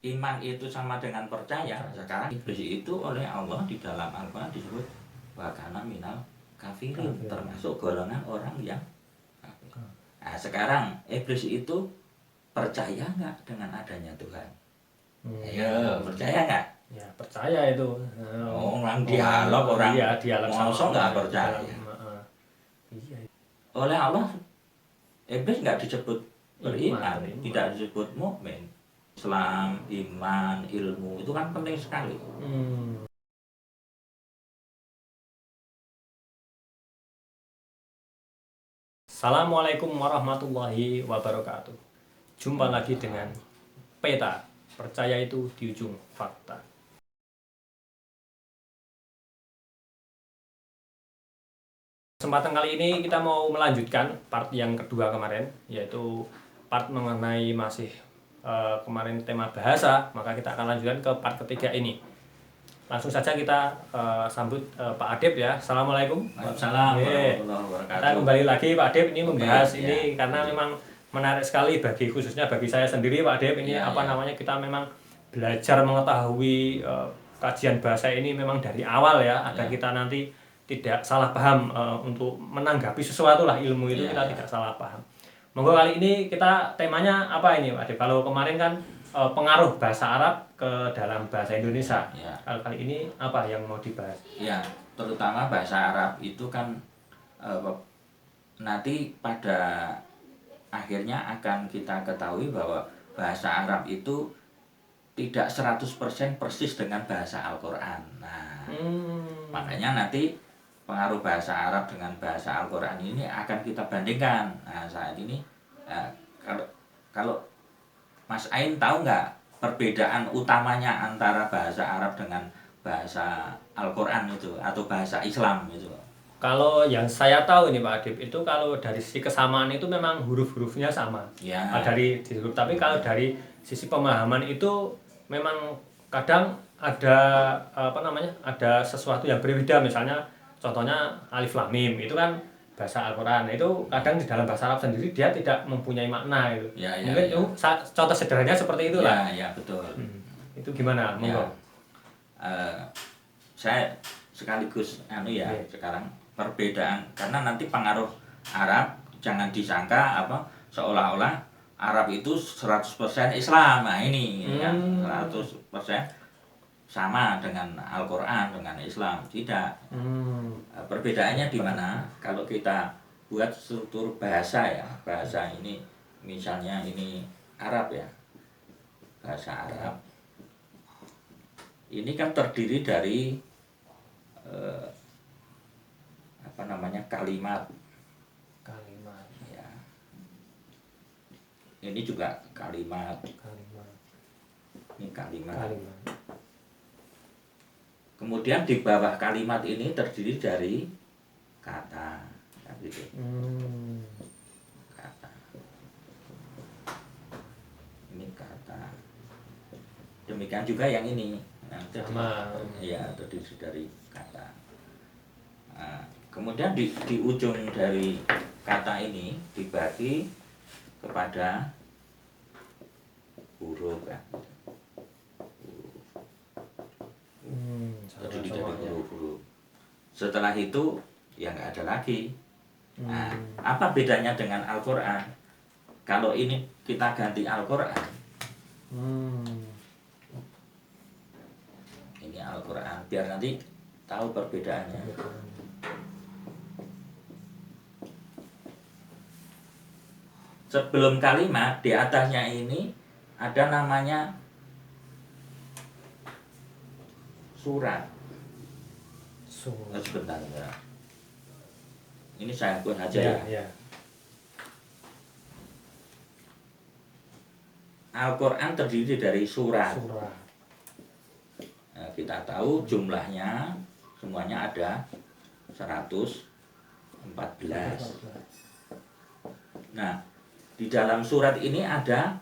Iman itu sama dengan percaya. Sekarang iblis itu oleh Allah di dalam Al-Quran disebut wakana minal kafirin, termasuk golongan orang yang kafir. Nah, sekarang iblis itu percaya nggak dengan adanya Tuhan? Ayo, percaya nggak? Ya percaya itu. Orang dialog, orang iya, dialog masa nggak percaya. Iya. Oleh Allah iblis nggak disebut beriman, beriman. tidak disebut mukmin. Islam, iman, ilmu itu kan penting sekali. Assalamualaikum warahmatullahi wabarakatuh. Jumpa lagi dengan Peta, percaya itu di ujung fakta. Kesempatan kali ini kita mau melanjutkan part yang kedua kemarin, yaitu part mengenai masih kemarin tema bahasa, maka kita akan lanjutkan ke part ketiga ini. Langsung saja kita sambut Pak Adib ya. Assalamualaikum. Waalaikumsalam warahmatullahi wabarakatuh. Kita kembali lagi Pak Adib ini membahas ini karena memang menarik sekali khususnya bagi saya sendiri Pak Adib ini namanya kita memang belajar mengetahui kajian bahasa ini memang dari awal ya agar kita nanti tidak salah paham untuk menanggapi sesuatu lah ilmu itu kita tidak salah paham. Monggo kali ini kita temanya apa ini Pak Adib? Kalau kemarin kan pengaruh bahasa Arab ke dalam bahasa Indonesia. Kalau kali ini apa yang mau dibahas? Ya, terutama bahasa Arab itu kan nanti pada akhirnya akan kita ketahui bahwa bahasa Arab itu tidak 100% persis dengan bahasa Al-Quran. Nah, makanya nanti pengaruh bahasa Arab dengan bahasa Al-Quran ini akan kita bandingkan. Nah, saat ini kalau Mas Ain tahu nggak perbedaan utamanya antara bahasa Arab dengan bahasa Al-Quran itu atau bahasa Islam itu? Kalau yang saya tahu ini Pak Adib itu kalau dari sisi kesamaan itu memang huruf-hurufnya sama. Ya. Tapi kalau dari sisi pemahaman itu memang kadang ada ada sesuatu yang berbeda, misalnya contohnya alif lam mim itu kan bahasa Al-Quran itu kadang di dalam bahasa Arab sendiri dia tidak mempunyai makna itu. Mungkin itu contoh sederhananya seperti itulah. Ya betul. Itu gimana? Monggo. Saya sekaligus sekarang perbedaan karena nanti pengaruh Arab jangan disangka seolah-olah Arab itu 100% Islam. Nah ini kan 100% sama dengan Al-Quran, dengan Islam. Tidak. Perbedaannya di mana? Kalau kita buat struktur bahasa ya, bahasa ini misalnya ini Arab ya, bahasa Arab ini kan terdiri dari kalimat ya. Ini juga kalimat. Ini kalimat. Kemudian di bawah kalimat ini terdiri dari kata, gitu. Kata. Ini kata. Demikian juga yang ini. Terdiri dari kata. Nah, kemudian di ujung dari kata ini dibagi kepada huruf kan. Terdiri dari huruf-huruf. Setelah itu ya nggak ada lagi. Nah, apa bedanya dengan Al-Quran? Kalau ini kita ganti Al-Quran, ini Al-Quran biar nanti tahu perbedaannya. Sebelum kalimat di atasnya ini ada namanya surat. Sebentar ya. Ini saya buat aja ya. Al-Quran terdiri dari surat. Nah, kita tahu jumlahnya semuanya ada 114. Nah, di dalam surat ini ada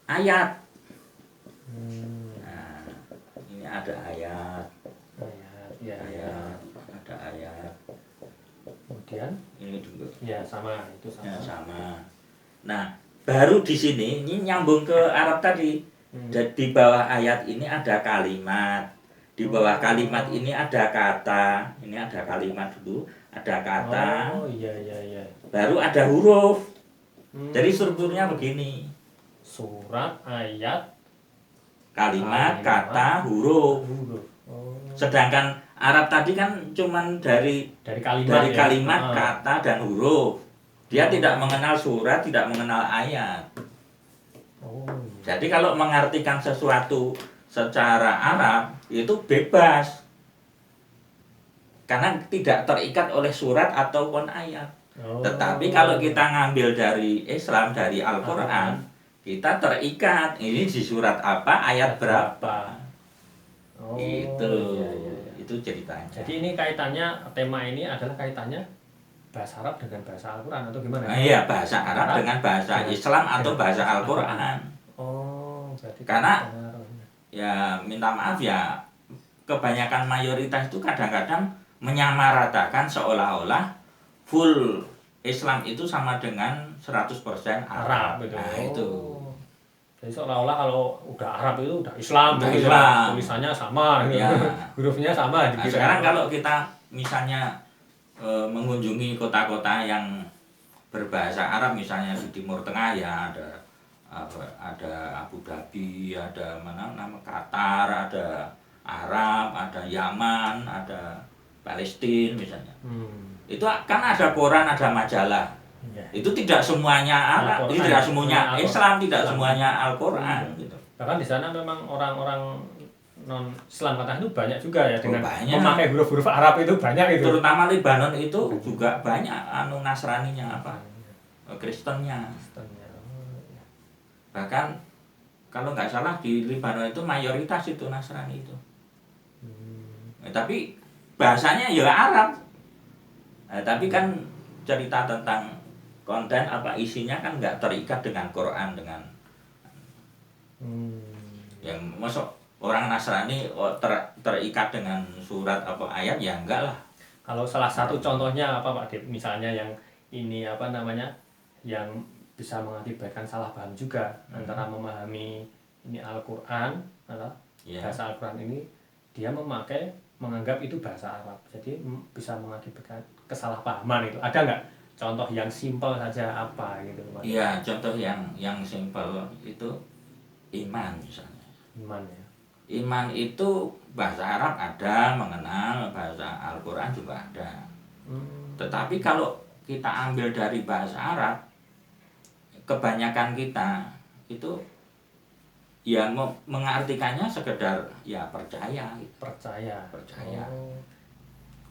ayat. Nah, ini ada ayat. Ada ayat. Kemudian ini juga. Sama, itu sama. Sama. Nah, baru di sini ini nyambung ke Arab tadi. Di bawah ayat ini ada kalimat, di bawah kalimat ini ada kata, ini ada kalimat dulu, ada kata, iya. baru ada huruf. Jadi strukturnya begini: surat, ayat, kalimat, kata, huruf. Sedangkan Arab tadi kan cuman dari kalimat, kata, dan huruf. Dia tidak mengenal surat, tidak mengenal ayat. Jadi kalau mengartikan sesuatu secara Arab itu bebas, karena tidak terikat oleh surat ataupun ayat. Tetapi kalau kita ngambil dari Islam, dari Al-Quran, kita terikat. Ini di surat apa, ayat berapa. Itu ceritanya. Jadi ini kaitannya, tema ini adalah kaitannya bahasa Arab dengan bahasa Al-Quran atau gimana? Iya, bahasa Arab dengan bahasa Islam atau bahasa Al-Quran. Berarti karena ya minta maaf ya, kebanyakan mayoritas itu kadang-kadang menyamaratakan seolah-olah full Islam itu sama dengan 100% Arab. Gitu. Nah, itu. Jadi seolah-olah kalau udah Arab itu udah Islam, udah gitu. Islam. Tulisannya sama, gitu. Ya. Hurufnya sama. Nah, sekarang kalau kita misalnya mengunjungi kota-kota yang berbahasa Arab, misalnya di Timur Tengah ya ada Abu Dhabi, ada nama Qatar, ada Arab, ada Yaman, ada Palestina misalnya. Itu kan ada koran, ada majalah. Itu tidak semuanya Arab, tidak semuanya Islam, tidak semuanya Al-Quran. Gitu. Bahkan di sana memang orang-orang non Islam kata itu banyak juga ya, dengan memakai huruf-huruf Arab itu banyak itu. Terutama Lebanon itu juga banyak Nasraninya Kristennya. Bahkan kalau nggak salah di Lebanon itu mayoritas itu Nasrani itu. Tapi bahasanya ya Arab. Tapi kan cerita tentang konten isinya kan nggak terikat dengan Quran, dengan yang masuk orang Nasrani terikat dengan surat ayat ya enggak lah. Kalau salah satu contohnya apa Pak Dep, misalnya yang ini yang bisa mengakibatkan salah paham juga antara memahami ini Al-Quran atau bahasa Al-Quran ini, dia menganggap itu bahasa Arab, jadi bisa mengakibatkan kesalahpahaman itu. Ada nggak contoh yang simpel saja gitu Pak? Iya, contoh yang simpel itu iman misalnya. Iman itu bahasa Arab ada, mengenal bahasa Al-Quran juga ada. Tetapi kalau kita ambil dari bahasa Arab, kebanyakan kita itu ya mengartikannya sekedar ya percaya.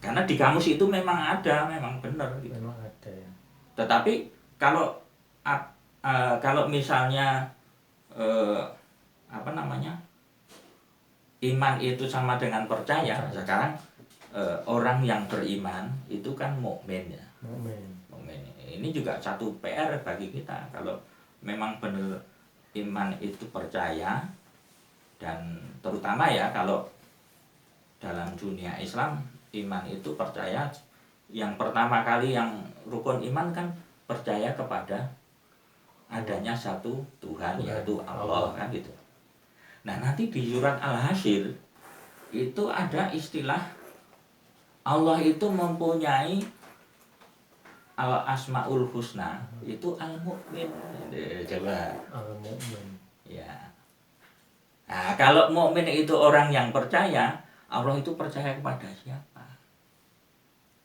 Karena di kamus itu memang ada, memang benar gitu. Memang ada ya. Tetapi kalau misalnya iman itu sama dengan percaya. Sekarang orang yang beriman itu kan mukmin ya. Mukmin. Ini juga satu PR bagi kita. Kalau memang benar iman itu percaya, dan terutama ya kalau dalam dunia Islam, iman itu percaya, yang pertama kali yang rukun iman kan percaya kepada adanya satu Tuhan, yaitu Allah kan gitu. Nah, nanti di surat Al-Hasyr itu ada istilah Allah itu mempunyai Al-Asmaul Husna, itu Al-Mu'min. Coba. Al-Mu'min. Ya. Nah, kalau mukmin itu orang yang percaya, Allah itu percaya kepada siapa?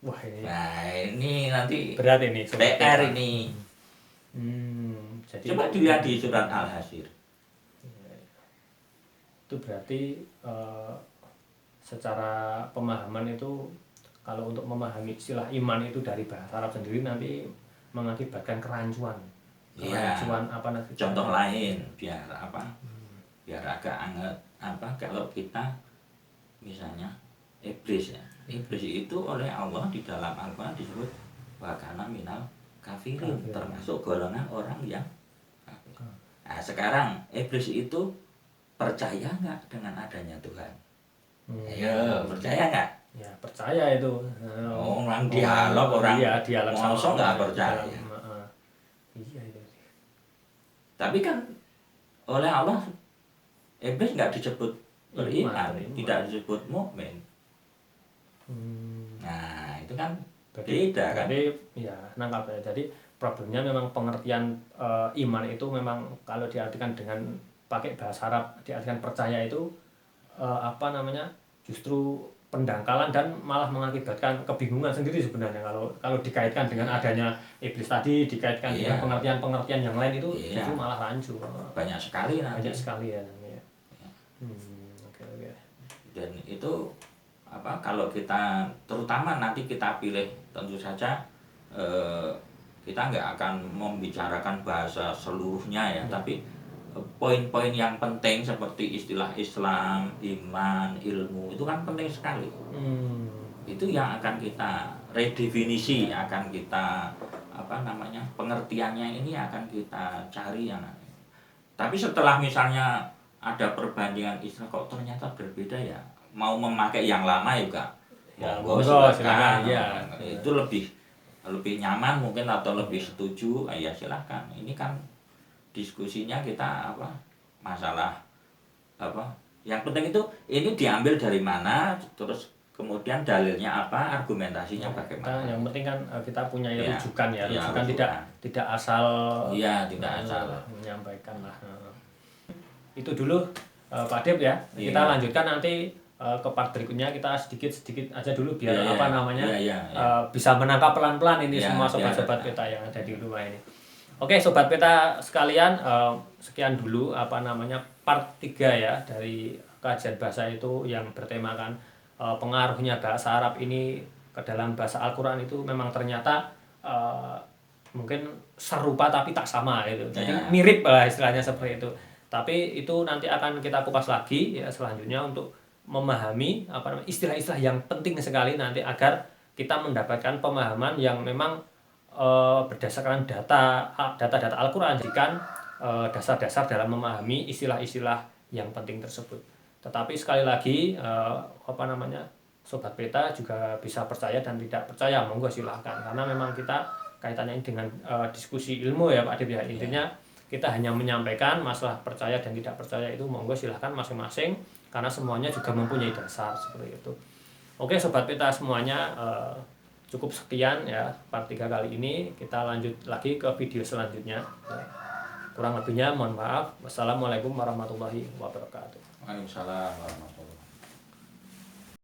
Wah, ini. Nah, ini nanti berat ini. PR ini. Jadi coba dilihat di surat Al-Hasyr. Itu berarti secara pemahaman itu, kalau untuk memahami istilah iman itu dari bahasa Arab sendiri nanti mengakibatkan kerancuan. Apa nanti? Contoh lain biar biar agak anget kalau kita misalnya iblis ya. Iblis itu oleh Allah di dalam Al-Quran disebut wa kana minal kafirin, termasuk golongan orang yang kafir. Nah, sekarang iblis itu percaya nggak dengan adanya Tuhan? Ayo, percaya nggak? Ya, percaya itu. Orang dialog, dialog langsung nggak percaya. Iya itu. Tapi kan oleh Allah iblis nggak disebut beriman, Beriman. tidak disebut mukmin. Nah itu kan beda kan. Jadi ya nangkap ya. Jadi problemnya memang pengertian iman itu memang kalau diartikan dengan pakai bahasa Arab diartikan percaya itu apa namanya justru pendangkalan dan malah mengakibatkan kebingungan sendiri sebenarnya kalau dikaitkan dengan adanya iblis tadi, dikaitkan dengan pengertian-pengertian yang lain itu justru malah rancu. Banyak sekali nanti. Banyak sekali ya. Oke. Dan itu apa kalau kita terutama nanti kita pilih tentu saja kita nggak akan membicarakan bahasa seluruhnya ya, tapi poin-poin yang penting seperti istilah Islam, iman, ilmu itu kan penting sekali. Itu yang akan kita redefinisi, akan kita apa namanya pengertiannya ini akan kita cari yang. Tapi setelah misalnya ada perbandingan istilah kok ternyata berbeda ya, mau memakai yang lama juga monggo silakan. Ya. Itu lebih nyaman mungkin atau lebih setuju ya silahkan. Ini kan diskusinya kita apa masalah apa yang penting itu ini diambil dari mana, terus kemudian dalilnya apa, argumentasinya bagaimana. Yang penting kan kita punya rujukan ya, rujukan tidak asal tidak asal menyampaikan lah. Itu dulu Pak Dep ya. Kita lanjutkan nanti ke part berikutnya, kita sedikit aja dulu biar bisa menangkap pelan-pelan ini semua sobat-sobat peta yang ada di rumah ini. Oke, sobat peta sekalian, sekian dulu apa namanya part 3 ya dari kajian bahasa itu yang bertemakan pengaruhnya bahasa Arab ini ke dalam bahasa Al-Qur'an itu memang ternyata mungkin serupa tapi tak sama gitu. Jadi mirip lah istilahnya seperti itu. Tapi itu nanti akan kita kupas lagi ya selanjutnya untuk memahami apa namanya istilah-istilah yang penting sekali nanti agar kita mendapatkan pemahaman yang memang berdasarkan data Al-Qur'an jadikan dasar-dasar dalam memahami istilah-istilah yang penting tersebut. Tetapi sekali lagi apa namanya sobat peta juga bisa percaya dan tidak percaya, monggo silahkan, karena memang kita kaitannya dengan diskusi ilmu ya Pak Dip ya. Intinya kita hanya menyampaikan masalah percaya dan tidak percaya itu monggo silahkan masing-masing, karena semuanya juga mempunyai dasar seperti itu. Oke sobat peta semuanya, cukup sekian ya part 3 kali ini. Kita lanjut lagi ke video selanjutnya. Kurang lebihnya mohon maaf. Wassalamualaikum warahmatullahi wabarakatuh. Waalaikumsalam warahmatullahi wabarakatuh.